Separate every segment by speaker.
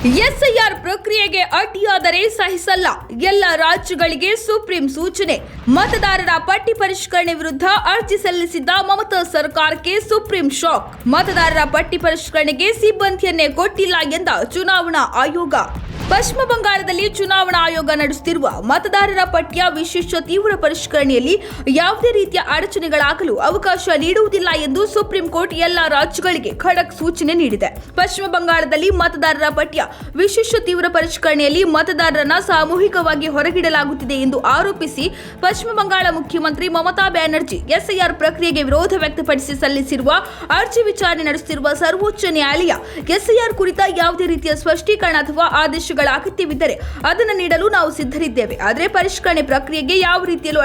Speaker 1: SIR ಪ್ರಕ್ರಿಯೆಗೆ ಅಡ್ಡಿಯಾದರೆ ಸಹಿಸಲ್ಲ. ಎಲ್ಲ ರಾಜ್ಯಗಳಿಗೆ ಸುಪ್ರೀಂ ಸೂಚನೆ. ಮತದಾರರ ಪಟ್ಟಿ ಪರಿಷ್ಕರಣೆ ವಿರುದ್ಧ ಅರ್ಜಿ ಸಲ್ಲಿಸಿದ್ದ ಮಮತಾ ಸರ್ಕಾರಕ್ಕೆ ಸುಪ್ರೀಂ ಶಾಕ್. ಮತದಾರರ ಪಟ್ಟಿ ಪರಿಷ್ಕರಣೆಗೆ ಸಿಬ್ಬಂದಿಯನ್ನೇ ಕೊಟ್ಟಿಲ್ಲ ಎಂದ ಚುನಾವಣಾ ಆಯೋಗ. ಪಶ್ಚಿಮ ಬಂಗಾಳದಲ್ಲಿ ಚುನಾವಣಾ ಆಯೋಗ ನಡೆಸುತ್ತಿರುವ ಮತದಾರರ ಪಟ್ಟಿಯ ವಿಶೇಷ ತೀವ್ರ ಪರಿಷ್ಕರಣೆಯಲ್ಲಿ ಯಾವುದೇ ರೀತಿಯ ಅಡಚಣೆಗಳಾಗಲು ಅವಕಾಶ ನೀಡುವುದಿಲ್ಲ ಎಂದು ಸುಪ್ರೀಂ ಕೋರ್ಟ್ ಎಲ್ಲ ರಾಜ್ಯಗಳಿಗೆ ಖಡಕ್ ಸೂಚನೆ ನೀಡಿದೆ. ಪಶ್ಚಿಮ ಬಂಗಾಳದಲ್ಲಿ ಮತದಾರರ ಪಟ್ಟಿಯ ವಿಶೇಷ ತೀವ್ರ ಪರಿಷ್ಕರಣೆಯಲ್ಲಿ ಮತದಾರರನ್ನ ಸಾಮೂಹಿಕವಾಗಿ ಹೊರಗಿಡಲಾಗುತ್ತಿದೆ ಎಂದು ಆರೋಪಿಸಿ ಪಶ್ಚಿಮ ಬಂಗಾಳ ಮುಖ್ಯಮಂತ್ರಿ ಮಮತಾ ಬ್ಯಾನರ್ಜಿ ಎಸ್ಐಆರ್ ಪ್ರಕ್ರಿಯೆಗೆ ವಿರೋಧ ವ್ಯಕ್ತಪಡಿಸಿ ಸಲ್ಲಿಸಿರುವ ಅರ್ಜಿ ವಿಚಾರಣೆ ನಡೆಸುತ್ತಿರುವ ಸರ್ವೋಚ್ಚ ನ್ಯಾಯಾಲಯ ಎಸ್ಐಆರ್ ಕುರಿತ ಯಾವುದೇ ರೀತಿಯ ಸ್ಪಷ್ಟೀಕರಣ ಅಥವಾ ಆದೇಶ ಅಗತ್ಯವಿದ್ದರೆ ಅದನ್ನು ನೀಡಲು ನಾವು ಸಿದ್ಧರಿದ್ದೇವೆ. ಆದರೆ ಪರಿಷ್ಕರಣೆ ಪ್ರಕ್ರಿಯೆಗೆ ಯಾವ ರೀತಿಯಲ್ಲೂ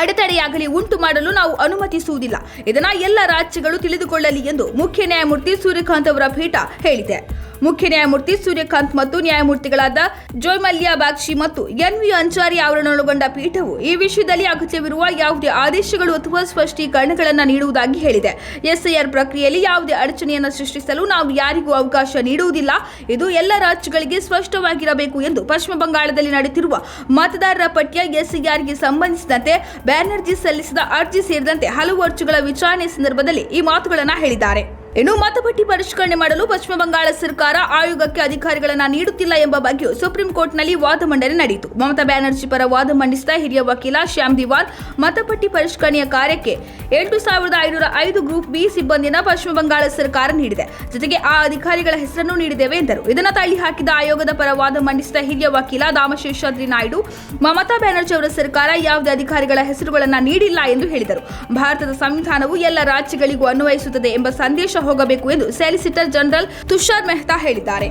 Speaker 1: ಅಡೆತಡೆಯಾಗಲಿ ಉಂಟು ಮಾಡಲು ನಾವು ಅನುಮತಿಸುವುದಿಲ್ಲ. ಇದನ್ನ ಎಲ್ಲ ರಾಜ್ಯಗಳು ತಿಳಿದುಕೊಳ್ಳಲಿ ಎಂದು ಮುಖ್ಯ ನ್ಯಾಯಮೂರ್ತಿ ಸೂರ್ಯಕಾಂತ್ ಅವರ ಪೀಠ ಹೇಳಿದೆ. ಮುಖ್ಯ ನ್ಯಾಯಮೂರ್ತಿ ಸೂರ್ಯಕಾಂತ್ ಮತ್ತು ನ್ಯಾಯಮೂರ್ತಿಗಳಾದ ಜೋಯ್ ಮಲ್ಯ ಬಾಗ್ಚಿ ಮತ್ತು ಎನ್.ವಿ. ಅಂಚಾರಿ ಅವರನ್ನೊಳಗೊಂಡ ಪೀಠವು ಈ ವಿಷಯದಲ್ಲಿ ಅಗತ್ಯವಿರುವ ಯಾವುದೇ ಆದೇಶಗಳು ಅಥವಾ ಸ್ಪಷ್ಟೀಕರಣಗಳನ್ನು ನೀಡುವುದಾಗಿ ಹೇಳಿದೆ. ಎಸ್ಐಆರ್ ಪ್ರಕ್ರಿಯೆಯಲ್ಲಿ ಯಾವುದೇ ಅಡಚಣೆಯನ್ನು ಸೃಷ್ಟಿಸಲು ನಾವು ಯಾರಿಗೂ ಅವಕಾಶ ನೀಡುವುದಿಲ್ಲ. ಇದು ಎಲ್ಲ ರಾಜ್ಯಗಳಿಗೆ ಸ್ಪಷ್ಟವಾಗಿರಬೇಕು ಎಂದು ಪಶ್ಚಿಮ ಬಂಗಾಳದಲ್ಲಿ ನಡೆಯುತ್ತಿರುವ ಮತದಾರರ ಪಟ್ಟಿಯ ಎಸ್ಐಆರ್ಗೆ ಸಂಬಂಧಿಸಿದಂತೆ ಬ್ಯಾನರ್ಜಿ ಸಲ್ಲಿಸಿದ ಅರ್ಜಿ ಸೇರಿದಂತೆ ಹಲವು ಅರ್ಜಿಗಳ ವಿಚಾರಣೆ ಸಂದರ್ಭದಲ್ಲಿ ಈ ಮಾತುಗಳನ್ನು ಹೇಳಿದ್ದಾರೆ. ಇನ್ನು ಮತಪಟ್ಟಿ ಪರಿಷ್ಕರಣೆ ಮಾಡಲು ಪಶ್ಚಿಮ ಬಂಗಾಳ ಸರ್ಕಾರ ಆಯೋಗಕ್ಕೆ ಅಧಿಕಾರಿಗಳನ್ನು ನೀಡುತ್ತಿಲ್ಲ ಎಂಬ ಬಗ್ಗೆ ಸುಪ್ರೀಂ ಕೋರ್ಟ್ನಲ್ಲಿ ವಾದ ಮಂಡನೆ ನಡೆಯಿತು. ಮಮತಾ ಬ್ಯಾನರ್ಜಿ ಪರ ವಾದ ಮಂಡಿಸಿದ ಹಿರಿಯ ವಕೀಲ ಶ್ಯಾಮ್ ದಿವಾನ್ ಮತಪಟ್ಟಿ ಪರಿಷ್ಕರಣೆಯ ಕಾರ್ಯಕ್ಕೆ 8,505 ಗ್ರೂಪ್ ಬಿ ಸಿಬ್ಬಂದಿಯನ್ನು ಪಶ್ಚಿಮ ಬಂಗಾಳ ಸರ್ಕಾರ ನೀಡಿದೆ. ಜೊತೆಗೆ ಆ ಅಧಿಕಾರಿಗಳ ಹೆಸರನ್ನು ನೀಡಿದ್ದೇವೆ ಎಂದರು. ಇದನ್ನು ತಳ್ಳಿ ಹಾಕಿದ ಆಯೋಗದ ಪರ ವಾದ ಮಂಡಿಸಿದ ಹಿರಿಯ ವಕೀಲ ದಾಮಶೇಷಾದ್ರಿ ನಾಯ್ಡು ಮಮತಾ ಬ್ಯಾನರ್ಜಿ ಅವರ ಸರ್ಕಾರ ಯಾವುದೇ ಅಧಿಕಾರಿಗಳ ಹೆಸರುಗಳನ್ನು ನೀಡಿಲ್ಲ ಎಂದು ಹೇಳಿದರು. ಭಾರತದ ಸಂವಿಧಾನವು ಎಲ್ಲ ರಾಜ್ಯಗಳಿಗೂ ಅನ್ವಯಿಸುತ್ತದೆ ಎಂಬ ಸಂದೇಶ ಹೋಗಬೇಕು ಎಂದು ಸಾಲಿಸಿಟರ್ ಜನರಲ್ ತುಷಾರ್ ಮೆಹ್ತಾ ಹೇಳಿದ್ದಾರೆ.